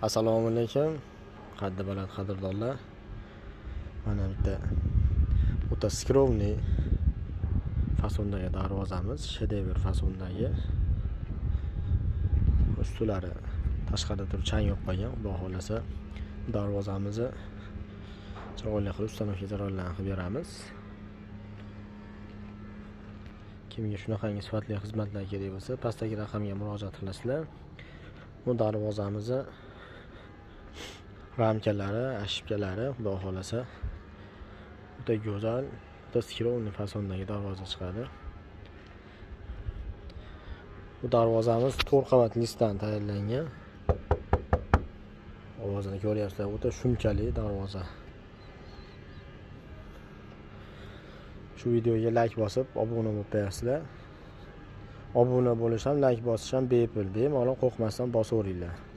Assalomu alaykum. Qaddi baland qadrdonlar. Mana bitta o'ta skrovniy fasondagi darvozamiz, shedevr fasondagi. Ustulari tashqarida turib chang yo'q qolgan. Xudo xolasa darvozamizni chiroyli qilib ustanovka jarayonlarni qilib beramiz. Kimga shunaqangi sifatli xizmatlar kerak bo'lsa, pastdagi raqamga murojaat qilasizlar. Bu darvozamizni ramkalari, ashibkalari xudo xolasa o'ta go'zal, o'ta skrovniy fasondagi darvoza chiqadi. Bu darvozamiz 4 qavat listdan tayyorlangan. Ovozini ko'ryapsizlar, o'ta shumkali darvoza. Shu videoga like bosib, obuna bo'lib qo'yasizlar. Obuna bo'lish ham, like bosish ham bepul, bemalol qo'rqmasdan bosaveringlar.